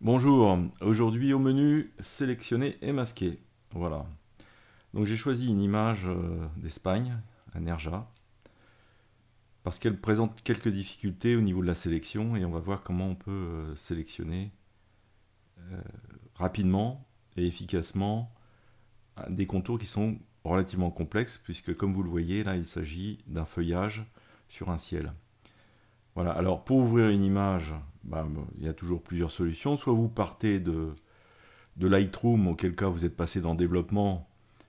Bonjour, aujourd'hui au menu sélectionner et masquer. Voilà. Donc j'ai choisi une image d'Espagne, à Nerja, parce qu'elle présente quelques difficultés au niveau de la sélection et on va voir comment on peut sélectionner rapidement et efficacement des contours qui sont relativement complexes, puisque comme vous le voyez là il s'agit d'un feuillage sur un ciel. Voilà, alors pour ouvrir une image, il y a toujours plusieurs solutions. Soit vous partez de Lightroom, auquel cas vous êtes passé dans développement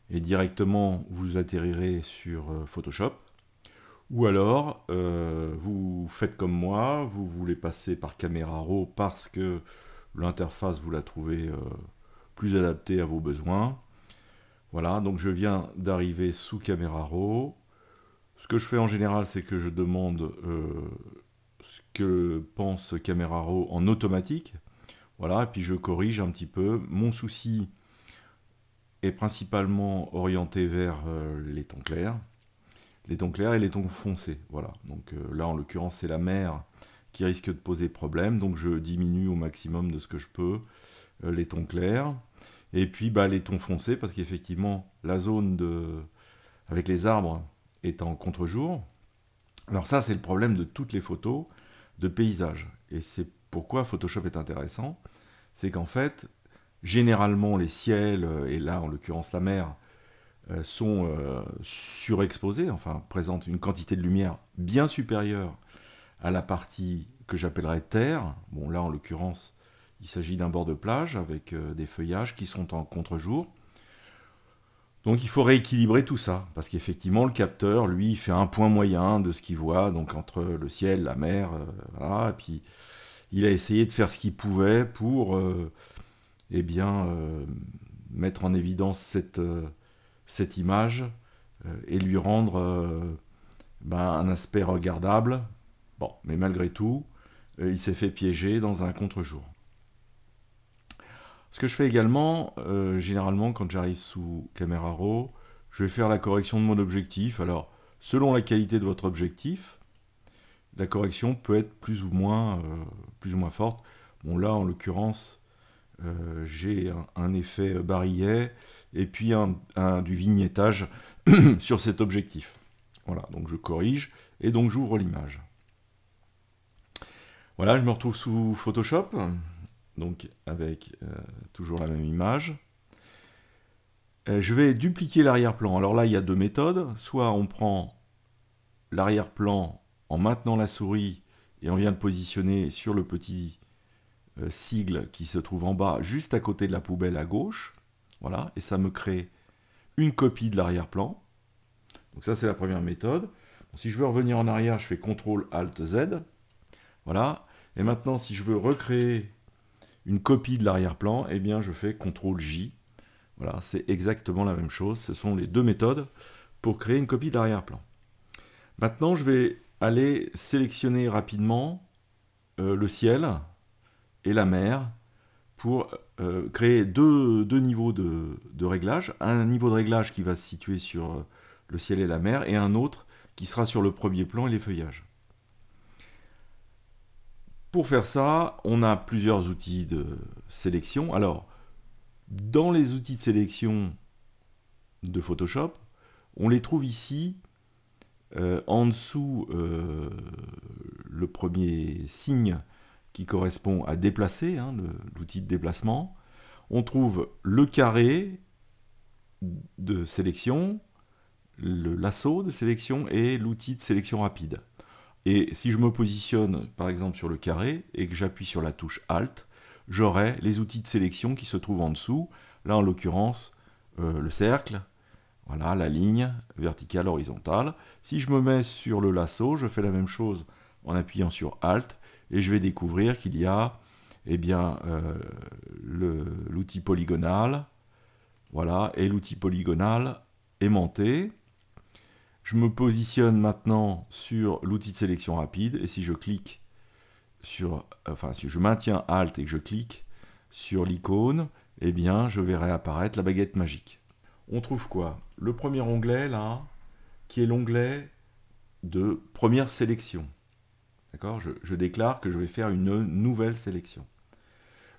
et directement vous atterrirez sur Photoshop. Ou alors, vous faites comme moi, vous voulez passer par Camera Raw parce que l'interface vous la trouvez plus adaptée à vos besoins. Voilà, donc je viens d'arriver sous Camera Raw. Ce que je fais en général, c'est que je demande ce que pense Camera Raw en automatique. Voilà, et puis je corrige un petit peu. Mon souci est principalement orienté vers les tons clairs. Les tons clairs et les tons foncés. Voilà. Donc là, en l'occurrence, c'est la mer qui risque de poser problème. Donc je diminue au maximum de ce que je peux les tons clairs. Et puis les tons foncés, parce qu'effectivement, la zone avec les arbres est en contre-jour. Alors ça, c'est le problème de toutes les photos de paysage. Et c'est pourquoi Photoshop est intéressant. C'est qu'en fait, généralement, les ciels, et là, en l'occurrence, la mer, sont surexposés, enfin présentent une quantité de lumière bien supérieure à la partie que j'appellerais terre. Bon là en l'occurrence il s'agit d'un bord de plage avec des feuillages qui sont en contre-jour. Donc il faut rééquilibrer tout ça, parce qu'effectivement le capteur, lui, il fait un point moyen de ce qu'il voit, donc entre le ciel, la mer, voilà, et puis il a essayé de faire ce qu'il pouvait pour eh bien, mettre en évidence cette image et lui rendre un aspect regardable. Bon, mais malgré tout, il s'est fait piéger dans un contre-jour. Ce que je fais également, généralement quand j'arrive sous Camera Raw, je vais faire la correction de mon objectif. Alors, selon la qualité de votre objectif, la correction peut être plus ou moins forte. Bon là, en l'occurrence, j'ai un effet barillet et puis du vignettage sur cet objectif. Voilà, donc je corrige et donc j'ouvre l'image. Voilà, je me retrouve sous Photoshop, donc avec toujours la même image. Je vais dupliquer l'arrière-plan. Alors là, il y a deux méthodes. Soit on prend l'arrière-plan en maintenant la souris et on vient le positionner sur le petit sigle qui se trouve en bas, juste à côté de la poubelle à gauche. Voilà, et ça me crée une copie de l'arrière-plan. Donc ça, c'est la première méthode. Bon, si je veux revenir en arrière, je fais CTRL-ALT-Z. Voilà. Et maintenant, si je veux recréer une copie de l'arrière-plan, eh bien, je fais CTRL-J. Voilà, c'est exactement la même chose. Ce sont les deux méthodes pour créer une copie de l'arrière-plan. Maintenant, je vais aller sélectionner rapidement le ciel et la mer pour créer deux niveaux de réglage. Un niveau de réglage qui va se situer sur le ciel et la mer et un autre qui sera sur le premier plan et les feuillages. Pour faire ça, on a plusieurs outils de sélection. Alors, dans les outils de sélection de Photoshop, on les trouve ici, en dessous, le premier signe qui correspond à déplacer, hein, l'outil de déplacement. On trouve le carré de sélection, le lasso de sélection et l'outil de sélection rapide. Et si je me positionne par exemple sur le carré et que j'appuie sur la touche Alt, j'aurai les outils de sélection qui se trouvent en dessous. Là en l'occurrence le cercle, voilà la ligne verticale, horizontale. Si je me mets sur le lasso, je fais la même chose en appuyant sur Alt et je vais découvrir qu'il y a l'outil polygonal, voilà, et l'outil polygonal aimanté. Je me positionne maintenant sur l'outil de sélection rapide et si je clique si je maintiens Alt et que je clique sur l'icône, eh bien je verrai apparaître la baguette magique. On trouve quoi? Le premier onglet là, qui est l'onglet de première sélection. D'accord? Je déclare que je vais faire une nouvelle sélection.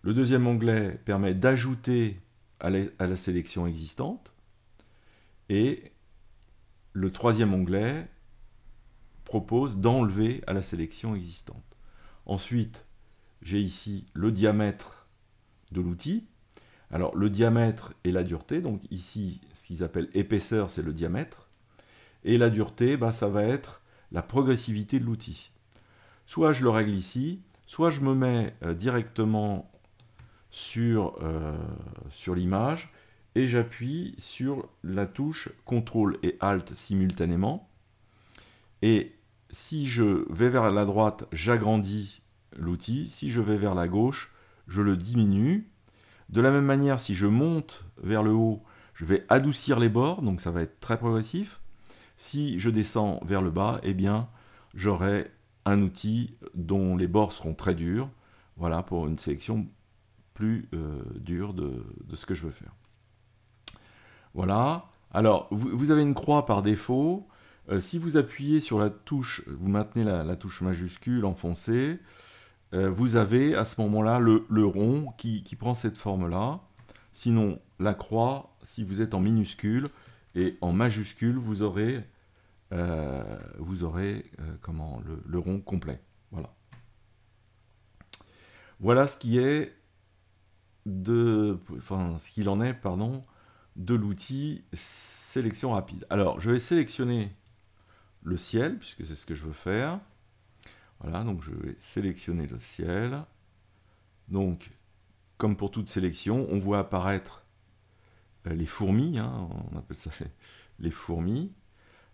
Le deuxième onglet permet d'ajouter à la sélection existante. Et le troisième onglet propose d'enlever à la sélection existante. Ensuite, j'ai ici le diamètre de l'outil. Alors, le diamètre et la dureté. Donc ici, ce qu'ils appellent épaisseur, c'est le diamètre. Et la dureté, ça va être la progressivité de l'outil. Soit je le règle ici, soit je me mets directement sur l'image et j'appuie sur la touche CTRL et ALT simultanément. Et si je vais vers la droite, j'agrandis l'outil. Si je vais vers la gauche, je le diminue. De la même manière, si je monte vers le haut, je vais adoucir les bords, donc ça va être très progressif. Si je descends vers le bas, eh bien, j'aurai un outil dont les bords seront très durs, voilà, pour une sélection plus dure de ce que je veux faire. Voilà. Alors, vous avez une croix par défaut. Si vous appuyez sur la touche, vous maintenez la touche majuscule enfoncée, vous avez à ce moment-là le rond qui prend cette forme-là. Sinon, la croix, si vous êtes en minuscule, et en majuscule, vous aurez le rond complet. Voilà. Voilà ce qui est ce qu'il en est, pardon, de l'outil sélection rapide. Alors, je vais sélectionner le ciel, puisque c'est ce que je veux faire. Voilà, donc je vais sélectionner le ciel. Donc, comme pour toute sélection, on voit apparaître les fourmis, hein, on appelle ça les fourmis.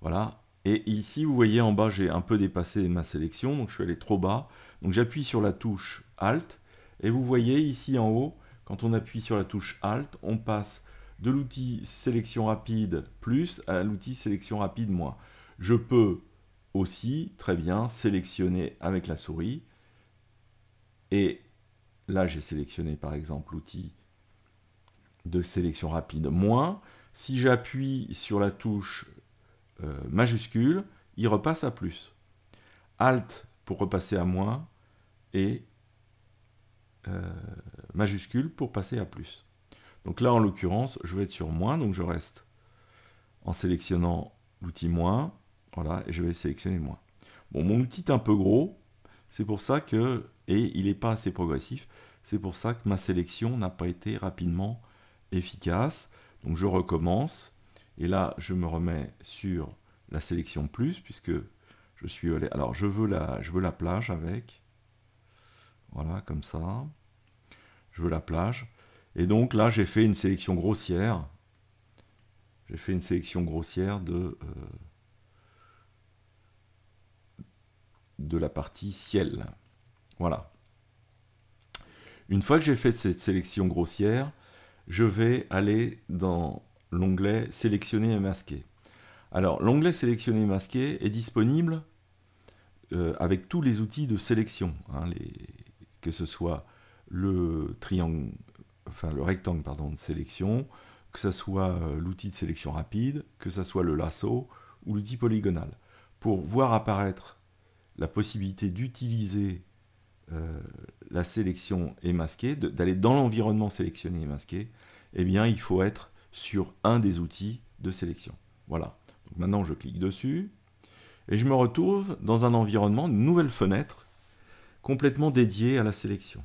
Voilà. Et ici, vous voyez en bas, j'ai un peu dépassé ma sélection, donc je suis allé trop bas. Donc j'appuie sur la touche Alt, et vous voyez ici en haut, quand on appuie sur la touche Alt, on passe de l'outil sélection rapide plus à l'outil sélection rapide moins. Je peux aussi très bien sélectionner avec la souris, et là j'ai sélectionné par exemple l'outil de sélection rapide moins. Si j'appuie sur la touche majuscule, il repasse à plus. Alt pour repasser à moins, et majuscule pour passer à plus. Donc là, en l'occurrence, je vais être sur moins, donc je reste en sélectionnant l'outil moins, voilà, et je vais sélectionner moins. Bon, mon outil est un peu gros, c'est pour ça que, et il n'est pas assez progressif, c'est pour ça que ma sélection n'a pas été rapidement efficace. Donc je recommence, et là, je me remets sur la sélection plus, puisque je suis allé... Alors, je veux la plage avec, voilà, comme ça. Je veux la plage. Et donc là, j'ai fait une sélection grossière. J'ai fait une sélection grossière de la partie ciel. Voilà. Une fois que j'ai fait cette sélection grossière, je vais aller dans l'onglet sélectionner et masquer. Alors, l'onglet sélectionner et masquer est disponible avec tous les outils de sélection, hein, que ce soit le triangle, enfin le rectangle pardon, de sélection, que ce soit l'outil de sélection rapide, que ce soit le lasso ou l'outil polygonal. Pour voir apparaître la possibilité d'utiliser la sélection et masquer, d'aller dans l'environnement sélectionné et masqué, eh bien il faut être sur un des outils de sélection. Voilà. Donc maintenant je clique dessus et je me retrouve dans un environnement, une nouvelle fenêtre complètement dédiée à la sélection.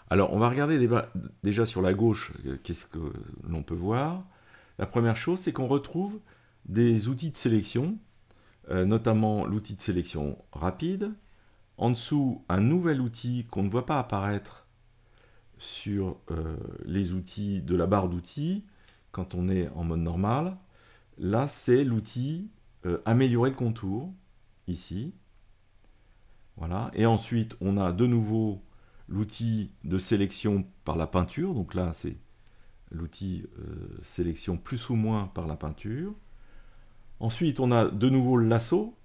Alors, on va regarder déjà sur la gauche, qu'est-ce que l'on peut voir. La première chose, c'est qu'on retrouve des outils de sélection, notamment l'outil de sélection rapide. En dessous, un nouvel outil qu'on ne voit pas apparaître sur les outils de la barre d'outils, quand on est en mode normal. Là, c'est l'outil améliorer le contour, ici. Voilà. Et ensuite, on a de nouveau l'outil de sélection par la peinture, donc là c'est l'outil sélection plus ou moins par la peinture. Ensuite on a de nouveau le lasso,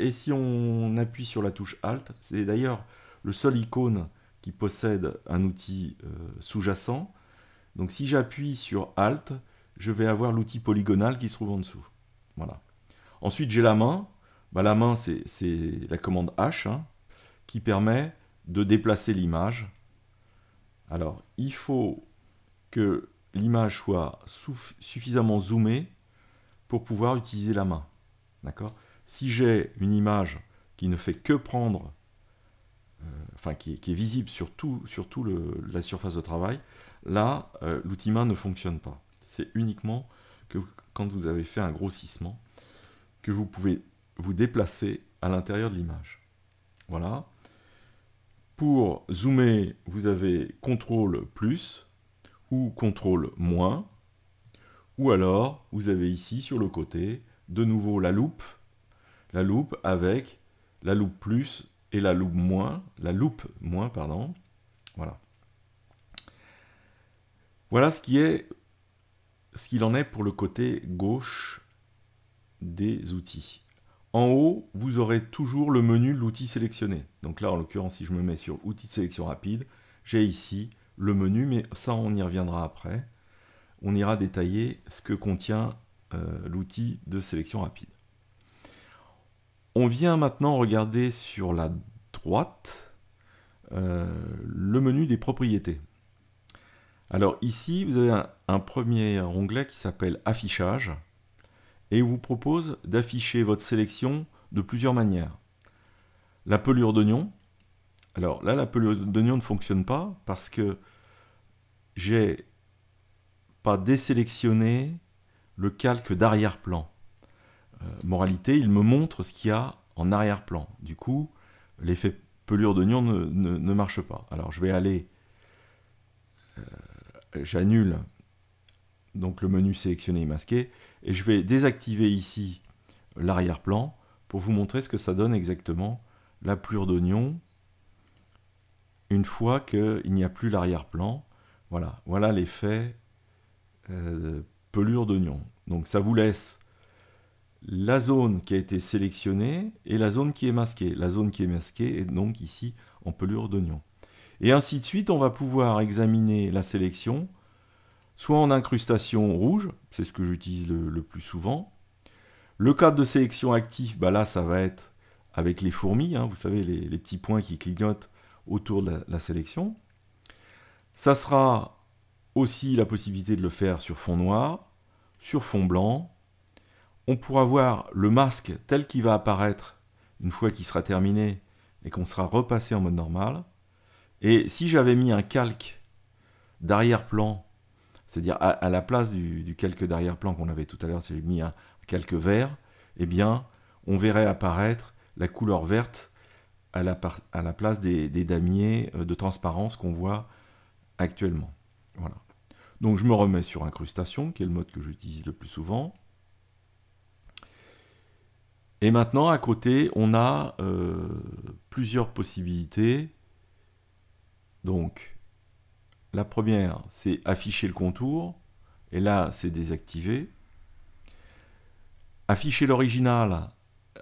et si on appuie sur la touche Alt, c'est d'ailleurs le seul icône qui possède un outil sous-jacent, donc si j'appuie sur Alt, je vais avoir l'outil polygonal qui se trouve en dessous. Voilà. Ensuite j'ai la main, la main c'est la commande H, hein, qui permet de déplacer l'image. Alors, il faut que l'image soit suffisamment zoomée pour pouvoir utiliser la main. D'accord ? Si j'ai une image qui ne fait que prendre, enfin qui est visible sur tout la surface de travail, là, l'outil main ne fonctionne pas. C'est uniquement que quand vous avez fait un grossissement, que vous pouvez vous déplacer à l'intérieur de l'image. Voilà. Pour zoomer, vous avez CTRL plus ou CTRL moins, ou alors vous avez ici sur le côté de nouveau la loupe avec la loupe plus et la loupe moins, pardon. Voilà. Voilà ce qu'il en est pour le côté gauche des outils. En haut, vous aurez toujours le menu de l'outil sélectionné. Donc là, en l'occurrence, si je me mets sur outils de sélection rapide, j'ai ici le menu, mais ça, on y reviendra après. On ira détailler ce que contient l'outil de sélection rapide. On vient maintenant regarder sur la droite le menu des propriétés. Alors ici, vous avez un premier onglet qui s'appelle Affichage et il vous propose d'afficher votre sélection de plusieurs manières. La pelure d'oignon. Alors là, la pelure d'oignon ne fonctionne pas parce que j'ai pas désélectionné le calque d'arrière-plan. Moralité, il me montre ce qu'il y a en arrière-plan. Du coup, l'effet pelure d'oignon ne marche pas. Alors je vais aller, j'annule donc le menu sélectionné et masqué, et je vais désactiver ici l'arrière-plan pour vous montrer ce que ça donne exactement la pelure d'oignon une fois qu'il n'y a plus l'arrière-plan. Voilà, voilà l'effet pelure d'oignon. Donc ça vous laisse la zone qui a été sélectionnée et la zone qui est masquée. La zone qui est masquée est donc ici en pelure d'oignon. Et ainsi de suite, on va pouvoir examiner la sélection, soit en incrustation rouge, c'est ce que j'utilise le plus souvent. Le cadre de sélection actif, bah là, ça va être avec les fourmis, hein, vous savez, les petits points qui clignotent autour de la sélection. Ça sera aussi la possibilité de le faire sur fond noir, sur fond blanc. On pourra voir le masque tel qu'il va apparaître une fois qu'il sera terminé et qu'on sera repassé en mode normal. Et si j'avais mis un calque d'arrière-plan, c'est-à-dire à la place du calque d'arrière-plan qu'on avait tout à l'heure, si j'ai mis un calque vert, eh bien, on verrait apparaître la couleur verte à la place des damiers de transparence qu'on voit actuellement. Voilà. Donc je me remets sur incrustation, qui est le mode que j'utilise le plus souvent. Et maintenant, à côté, on a plusieurs possibilités. Donc, la première, c'est afficher le contour. Et là, c'est désactivé. Afficher l'original.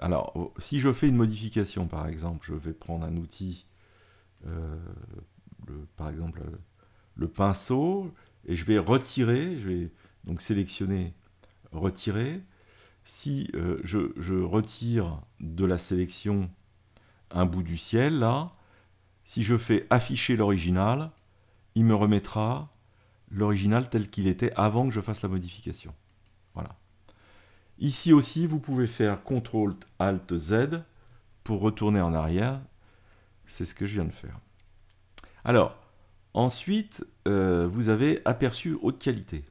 Alors, si je fais une modification, par exemple, je vais prendre un outil, par exemple, le pinceau, et je vais retirer, je vais donc sélectionner, retirer. Si je retire de la sélection un bout du ciel, là, si je fais afficher l'original, il me remettra l'original tel qu'il était avant que je fasse la modification. Voilà. Ici aussi, vous pouvez faire CTRL-ALT-Z pour retourner en arrière. C'est ce que je viens de faire. Alors, ensuite, vous avez aperçu haute qualité.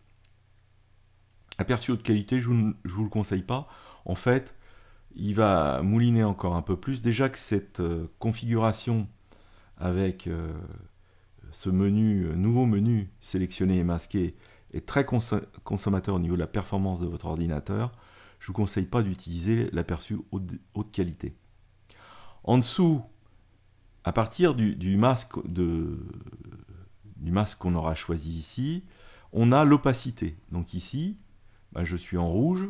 Aperçu haute qualité, je ne vous le conseille pas. En fait, il va mouliner encore un peu plus. Déjà que cette configuration avec ce menu, nouveau menu sélectionné et masqué est très consommateur au niveau de la performance de votre ordinateur, je ne vous conseille pas d'utiliser l'aperçu haute qualité. En dessous, à partir du masque qu'on aura choisi ici, on a l'opacité. Donc ici, bah, je suis en rouge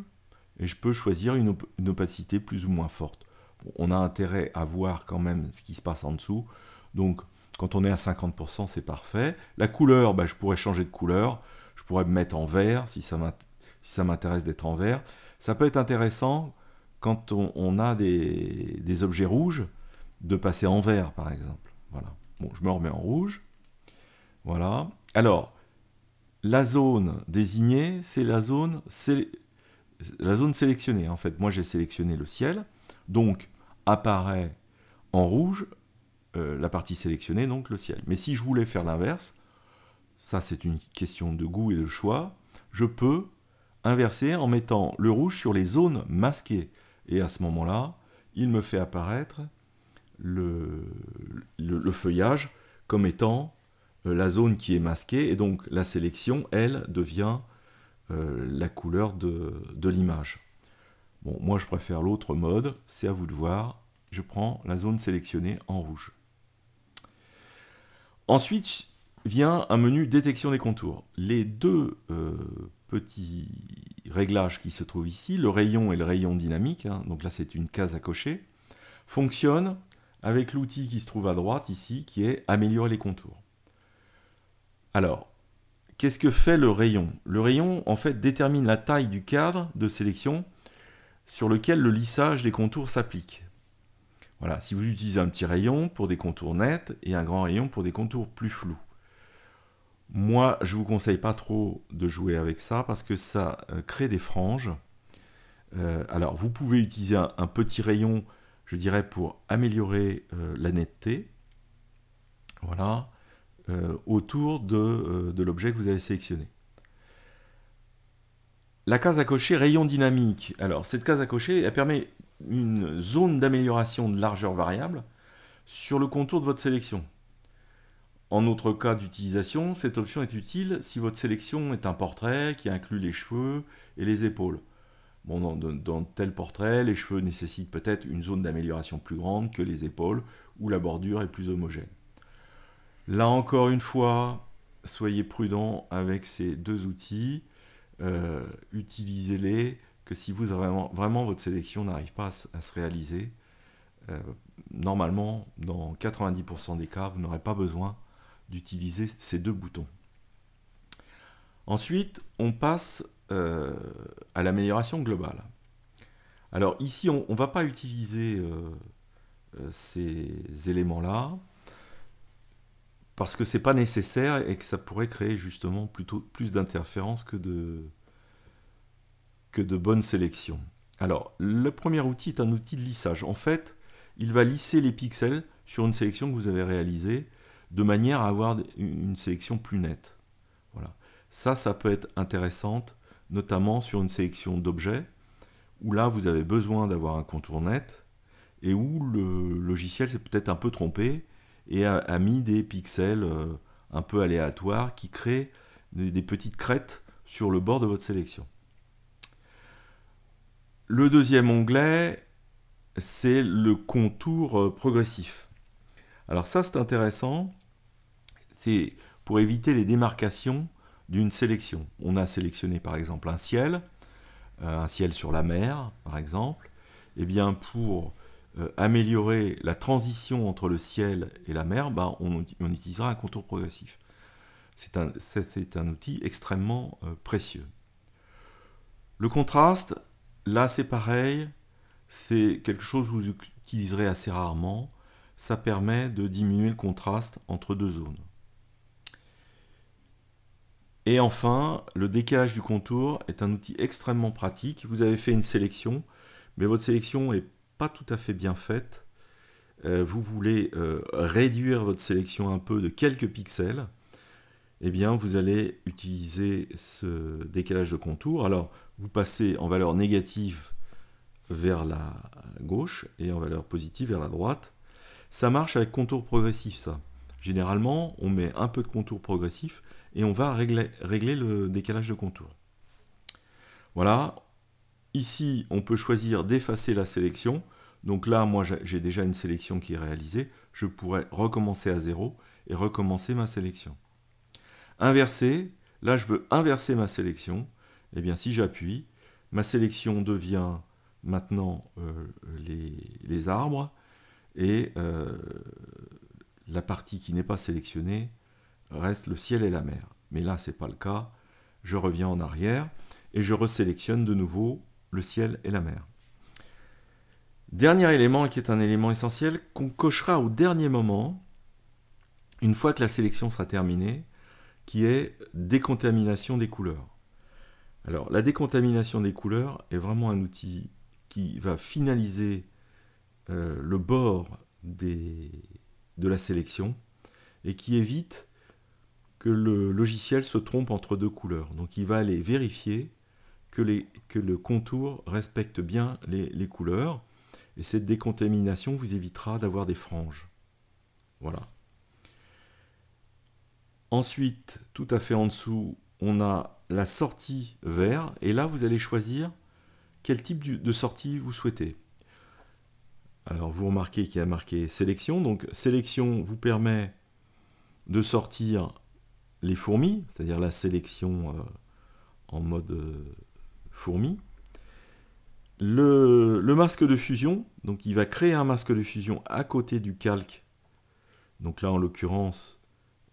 et je peux choisir une opacité plus ou moins forte. Bon, on a intérêt à voir quand même ce qui se passe en dessous. Donc quand on est à 50%, c'est parfait. La couleur, bah, je pourrais changer de couleur. Je pourrais me mettre en vert si ça m'intéresse d'être en vert. Ça peut être intéressant quand on a des objets rouges de passer en vert, par exemple. Voilà. Bon, je me remets en rouge. Voilà. Alors, la zone désignée, c'est la zone sélectionnée. En fait, moi, j'ai sélectionné le ciel. Donc, apparaît en rouge la partie sélectionnée, donc le ciel. Mais si je voulais faire l'inverse, ça c'est une question de goût et de choix, je peux inverser en mettant le rouge sur les zones masquées. Et à ce moment-là, il me fait apparaître le feuillage comme étant la zone qui est masquée. Et donc la sélection, elle, devient la couleur de l'image. Bon, moi je préfère l'autre mode, c'est à vous de voir. Je prends la zone sélectionnée en rouge. Ensuite vient un menu détection des contours. Les deux petits réglages qui se trouvent ici, le rayon et le rayon dynamique, hein, donc là c'est une case à cocher, fonctionnent avec l'outil qui se trouve à droite ici, qui est améliorer les contours. Alors, qu'est-ce que fait le rayon? Le rayon, en fait, détermine la taille du cadre de sélection sur lequel le lissage des contours s'applique. Voilà, si vous utilisez un petit rayon pour des contours nets et un grand rayon pour des contours plus flous. Moi, je ne vous conseille pas trop de jouer avec ça parce que ça crée des franges. Alors, vous pouvez utiliser un petit rayon, je dirais, pour améliorer la netteté. Voilà, autour de l'objet que vous avez sélectionné. La case à cocher rayon dynamique. Alors, cette case à cocher, elle permet une zone d'amélioration de largeur variable sur le contour de votre sélection. En autre cas d'utilisation, cette option est utile si votre sélection est un portrait qui inclut les cheveux et les épaules. Bon, dans tel portrait, les cheveux nécessitent peut-être une zone d'amélioration plus grande que les épaules, où la bordure est plus homogène. Là encore une fois, soyez prudent avec ces deux outils. Utilisez-les que si vous vraiment votre sélection n'arrive pas à se réaliser. Normalement, dans 90% des cas, vous n'aurez pas besoin d'utiliser ces deux boutons. Ensuite, on passe à l'amélioration globale. Alors ici, on ne va pas utiliser ces éléments-là parce que ce n'est pas nécessaire et que ça pourrait créer justement plutôt plus d'interférences que de bonnes sélections. Alors, le premier outil est un outil de lissage. En fait, il va lisser les pixels sur une sélection que vous avez réalisée de manière à avoir une sélection plus nette. Voilà. Ça peut être intéressant, notamment sur une sélection d'objets, où là, vous avez besoin d'avoir un contour net, et où le logiciel s'est peut-être un peu trompé, et a mis des pixels un peu aléatoires qui créent des petites crêtes sur le bord de votre sélection. Le deuxième onglet, c'est le contour progressif. Alors ça, c'est intéressant. C'est pour éviter les démarcations d'une sélection. On a sélectionné par exemple un ciel sur la mer, par exemple. Et bien pour améliorer la transition entre le ciel et la mer, on utilisera un contour progressif. C'est un outil extrêmement précieux. Le contraste, là c'est pareil, c'est quelque chose que vous utiliserez assez rarement. Ça permet de diminuer le contraste entre deux zones. Et enfin, le décalage du contour est un outil extrêmement pratique. Vous avez fait une sélection, mais votre sélection n'est pas tout à fait bien faite. Vous voulez réduire votre sélection un peu de quelques pixels. Eh bien, vous allez utiliser ce décalage de contour. Alors, vous passez en valeur négative vers la gauche et en valeur positive vers la droite. Ça marche avec contour progressif, ça. Généralement, on met un peu de contour progressif et on va régler le décalage de contour. Voilà. Ici, on peut choisir d'effacer la sélection. Donc là, moi, j'ai déjà une sélection qui est réalisée. Je pourrais recommencer à zéro et recommencer ma sélection. Inverser. Là, je veux inverser ma sélection. Eh bien, si j'appuie, ma sélection devient maintenant les arbres et la partie qui n'est pas sélectionnée reste le ciel et la mer. Mais là, ce n'est pas le cas. Je reviens en arrière et je resélectionne de nouveau le ciel et la mer. Dernier élément qui est un élément essentiel qu'on cochera au dernier moment, une fois que la sélection sera terminée, qui est décontamination des couleurs. Alors, la décontamination des couleurs est vraiment un outil qui va finaliser le bord de la sélection et qui évite que le logiciel se trompe entre deux couleurs. Donc, il va aller vérifier que le contour respecte bien les couleurs. Et cette décontamination vous évitera d'avoir des franges. Voilà. Ensuite, tout à fait en dessous, on a la sortie vert. Et là, vous allez choisir quel type de sortie vous souhaitez. Alors, vous remarquez qu'il y a marqué sélection. Donc, sélection vous permet de sortir les fourmis, c'est-à-dire la sélection en mode fourmi. Le masque de fusion, donc il va créer un masque de fusion à côté du calque. Donc là, en l'occurrence,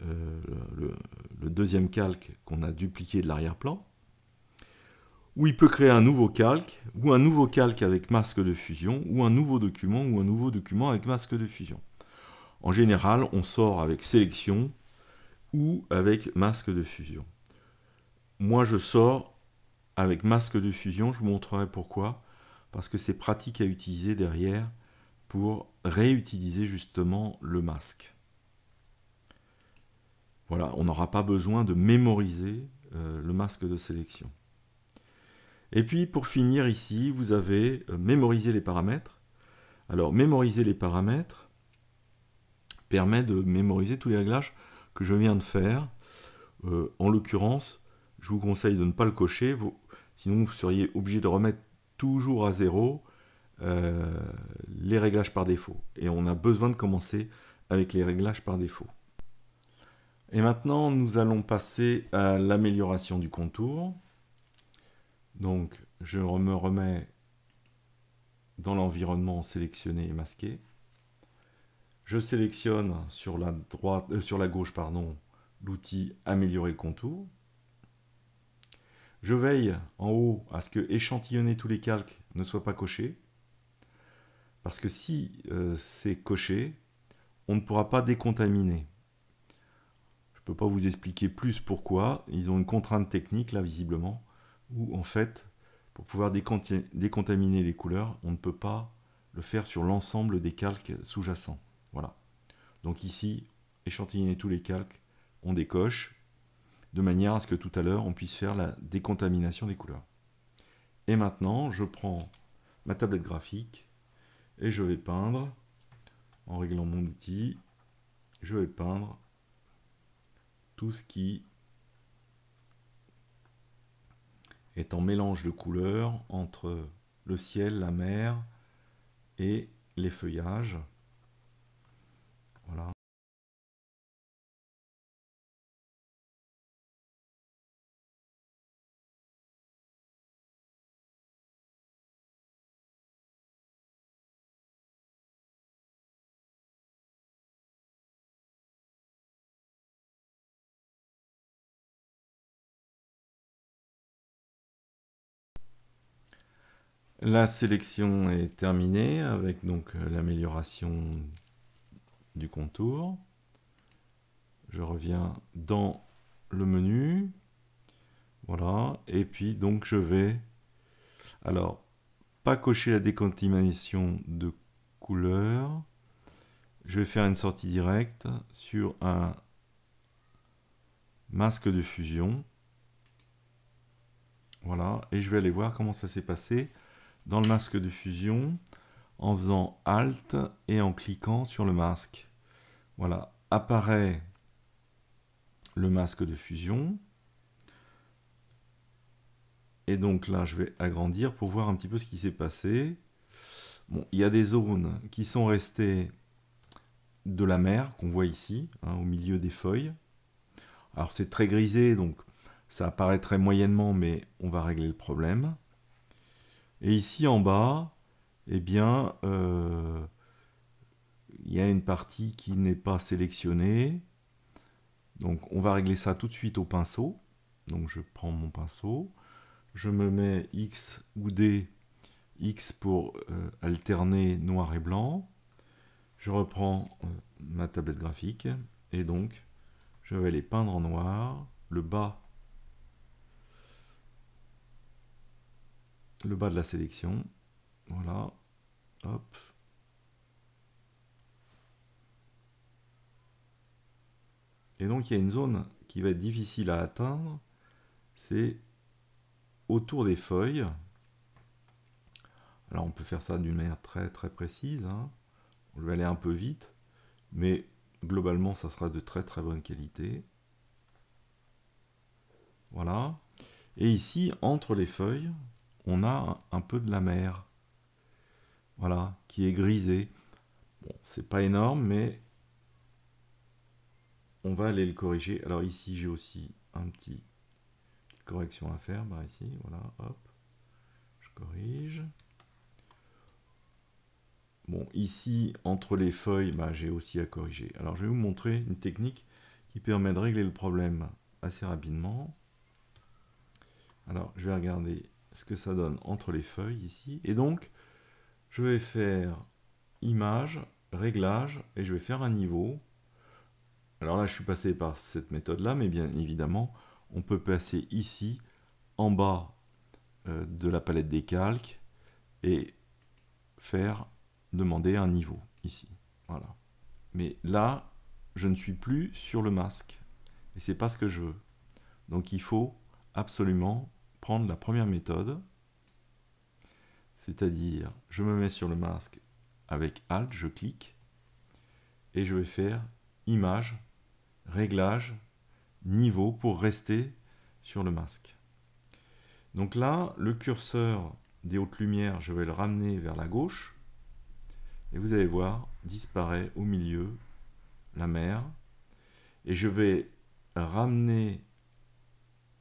le deuxième calque qu'on a dupliqué de l'arrière-plan. Ou il peut créer un nouveau calque, ou un nouveau calque avec masque de fusion, ou un nouveau document avec masque de fusion. En général, on sort avec sélection ou avec masque de fusion. Moi, je sors avec masque de fusion, je vous montrerai pourquoi. Parce que c'est pratique à utiliser derrière pour réutiliser justement le masque. Voilà, on n'aura pas besoin de mémoriser le masque de sélection. Et puis pour finir ici, vous avez mémoriser les paramètres. Alors mémoriser les paramètres permet de mémoriser tous les réglages que je viens de faire. En l'occurrence, je vous conseille de ne pas le cocher, sinon vous seriez obligé de remettre toujours à 0 les réglages par défaut. Et on a besoin de commencer avec les réglages par défaut. Et maintenant, nous allons passer à l'amélioration du contour. Donc, je me remets dans l'environnement sélectionné et masqué. Je sélectionne sur la gauche, l'outil améliorer le contour. Je veille en haut à ce que échantillonner tous les calques ne soit pas coché. Parce que si c'est coché, on ne pourra pas décontaminer. Je ne peux pas vous expliquer plus pourquoi. Ils ont une contrainte technique, là, visiblement, où, en fait, pour pouvoir décontaminer les couleurs, on ne peut pas le faire sur l'ensemble des calques sous-jacents. Voilà. Donc ici, échantillonner tous les calques, on décoche, de manière à ce que tout à l'heure, on puisse faire la décontamination des couleurs. Et maintenant, je prends ma tablette graphique, et je vais peindre, en réglant mon outil, je vais peindre tout ce qui est en mélange de couleurs entre le ciel, la mer et les feuillages. Voilà. La sélection est terminée avec donc l'amélioration du contour. Je reviens dans le menu. Voilà. Et puis donc je vais, alors, pas cocher la décontamination de couleur. Je vais faire une sortie directe sur un masque de fusion. Voilà. Et je vais aller voir comment ça s'est passé dans le masque de fusion en faisant Alt et en cliquant sur le masque. Voilà, apparaît le masque de fusion. Et donc là, je vais agrandir pour voir un petit peu ce qui s'est passé. Bon, il y a des zones qui sont restées de la mer, qu'on voit ici, hein, au milieu des feuilles. Alors c'est très grisé, donc ça apparaît très moyennement, mais on va régler le problème. Et ici en bas, eh bien, il y a une partie qui n'est pas sélectionnée. Donc on va régler ça tout de suite au pinceau. Donc je prends mon pinceau, je me mets X ou D, X pour alterner noir et blanc. Je reprends ma tablette graphique Et donc, je vais les peindre en noir. Le bas de la sélection. Voilà. Hop. Et donc, il y a une zone qui va être difficile à atteindre. C'est autour des feuilles. Alors, on peut faire ça d'une manière très très précise. Hein. Je vais aller un peu vite, mais globalement, ça sera de très très bonne qualité. Voilà. Et ici, entre les feuilles, on a un peu de la mer. Voilà, qui est grisée. Bon, c'est pas énorme, mais on va aller le corriger. Alors ici, j'ai aussi petite correction à faire. Par ici, voilà, hop. Je corrige. Bon, ici, entre les feuilles, j'ai aussi à corriger. Alors, je vais vous montrer une technique qui permet de régler le problème assez rapidement. Alors, je vais regarder ce que ça donne entre les feuilles ici. Et donc, je vais faire image, réglage, et je vais faire un niveau. Alors là, je suis passé par cette méthode-là, mais bien évidemment, on peut passer ici, en bas de la palette des calques, et demander un niveau, ici. Voilà. Mais là, je ne suis plus sur le masque, et c'est pas ce que je veux. Donc il faut absolument prendre la première méthode, c'est-à-dire, je me mets sur le masque avec Alt, je clique, et je vais faire image, réglage, niveau pour rester sur le masque. Donc là, le curseur des hautes lumières, je vais le ramener vers la gauche, et vous allez voir, disparaît au milieu la mer, et je vais ramener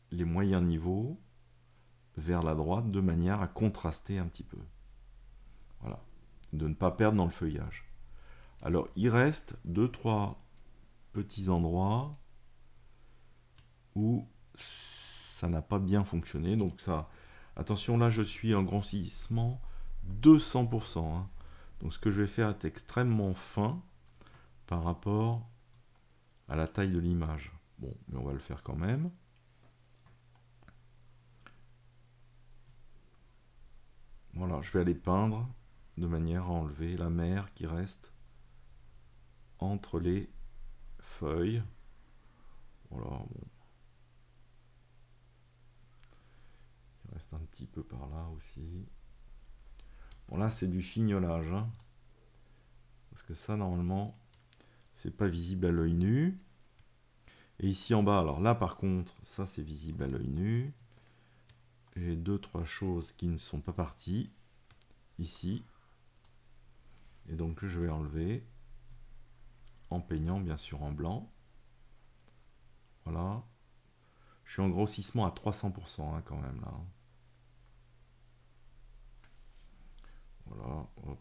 les moyens niveaux vers la droite de manière à contraster un petit peu. Voilà, de ne pas perdre dans le feuillage. Alors, il reste 2-3 petits endroits où ça n'a pas bien fonctionné. Donc ça, attention, là je suis en grossissement 200%. Hein. Donc ce que je vais faire est extrêmement fin par rapport à la taille de l'image. Bon, mais on va le faire quand même. Voilà, je vais aller peindre de manière à enlever la mer qui reste entre les feuilles. Voilà, bon. Il reste un petit peu par là aussi. Bon, là, c'est du fignolage. Hein, parce que ça, normalement, c'est pas visible à l'œil nu. Et ici en bas, alors là, par contre, ça, c'est visible à l'œil nu. J'ai 2-3 choses qui ne sont pas parties. Ici. Et donc, je vais enlever en peignant, bien sûr, en blanc. Voilà. Je suis en grossissement à 300% hein, quand même, là. Voilà, hop.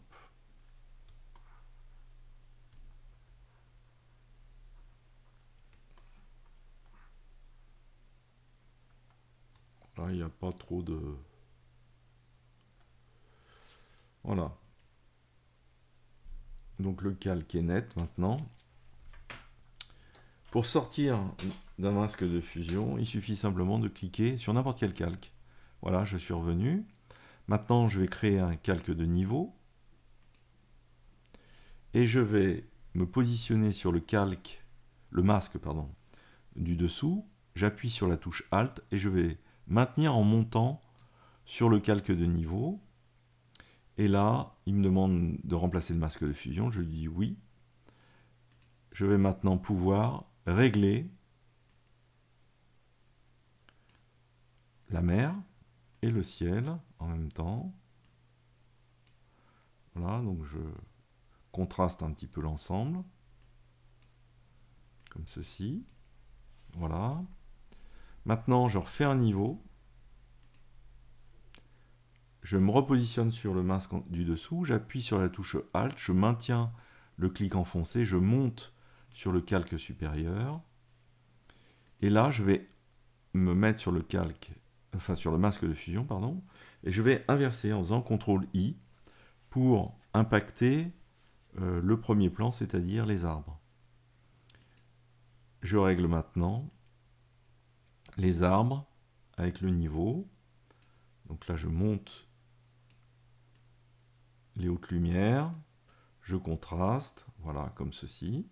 Là, il n'y a pas trop de... Voilà. Donc le calque est net maintenant. Pour sortir d'un masque de fusion, il suffit simplement de cliquer sur n'importe quel calque. Voilà, je suis revenu. Maintenant, je vais créer un calque de niveau. Et je vais me positionner sur le masque, du dessous. J'appuie sur la touche Alt et je vais maintenir en montant sur le calque de niveau. Et là, il me demande de remplacer le masque de fusion. Je lui dis oui. Je vais maintenant pouvoir régler la mer et le ciel en même temps. Voilà, donc je contraste un petit peu l'ensemble. Comme ceci. Voilà. Maintenant, je refais un niveau. Je me repositionne sur le masque du dessous. J'appuie sur la touche Alt. Je maintiens le clic enfoncé. Je monte sur le calque supérieur. Et là, je vais me mettre sur le sur le masque de fusion, pardon. Et je vais inverser en faisant CTRL-I pour impacter le premier plan, c'est-à-dire les arbres. je règle maintenant les arbres avec le niveau. Donc là, je monte les hautes lumières, je contraste, voilà, comme ceci.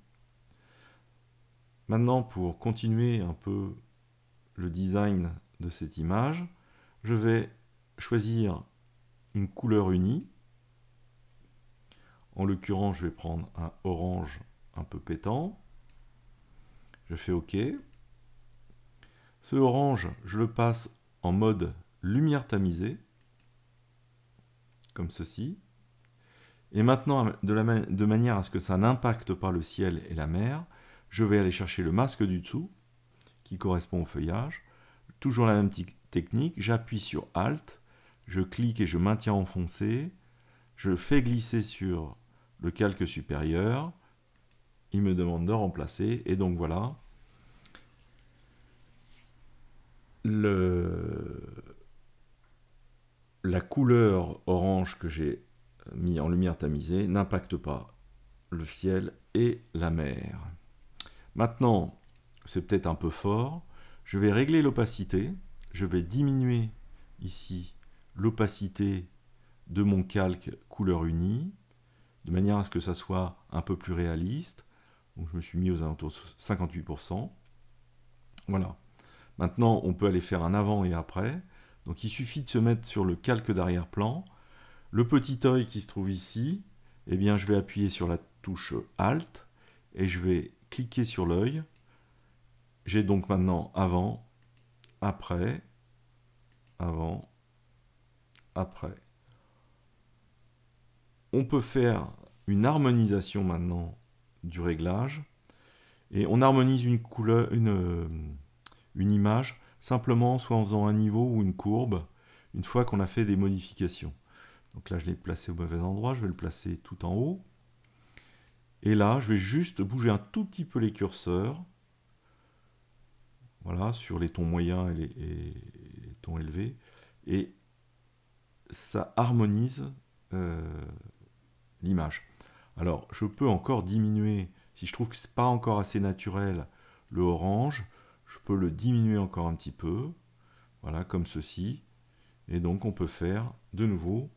Maintenant, pour continuer un peu le design de cette image, je vais choisir une couleur unie. En l'occurrence, je vais prendre un orange un peu pétant. Je fais OK. Ce orange, je le passe en mode lumière tamisée, comme ceci. Et maintenant, de manière à ce que ça n'impacte pas le ciel et la mer, je vais aller chercher le masque du dessous, qui correspond au feuillage. Toujours la même technique, j'appuie sur Alt, je clique et je maintiens enfoncé, je fais glisser sur le calque supérieur, il me demande de remplacer, et donc voilà, la couleur orange que j'ai mis en lumière tamisée n'impacte pas le ciel et la mer. Maintenant, c'est peut-être un peu fort, je vais régler l'opacité, je vais diminuer ici l'opacité de mon calque couleur unie, de manière à ce que ça soit un peu plus réaliste. Donc je me suis mis aux alentours de 58%. Voilà. Maintenant, on peut aller faire un avant et après. Donc il suffit de se mettre sur le calque d'arrière-plan. Le petit œil qui se trouve ici, eh bien, je vais appuyer sur la touche Alt et je vais cliquer sur l'œil. J'ai donc maintenant avant, après, avant, après. On peut faire une harmonisation maintenant du réglage et on harmonise une couleur, une image simplement soit en faisant un niveau ou une courbe une fois qu'on a fait des modifications. Donc là je l'ai placé au mauvais endroit, je vais le placer tout en haut et là je vais juste bouger un tout petit peu les curseurs, voilà, sur les tons moyens et les tons élevés, et ça harmonise l'image. Alors, je peux encore diminuer, si je trouve que c'est pas encore assez naturel, le orange, je peux le diminuer encore un petit peu, voilà, comme ceci. Et donc, on peut faire de nouveau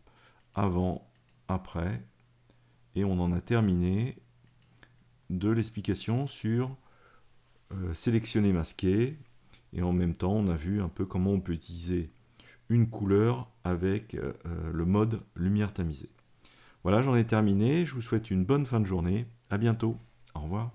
avant, après, et on en a terminé de l'explication sur sélectionner, masquer, et en même temps, on a vu un peu comment on peut utiliser une couleur avec le mode lumière tamisée. Voilà, j'en ai terminé. Je vous souhaite une bonne fin de journée. À bientôt. Au revoir.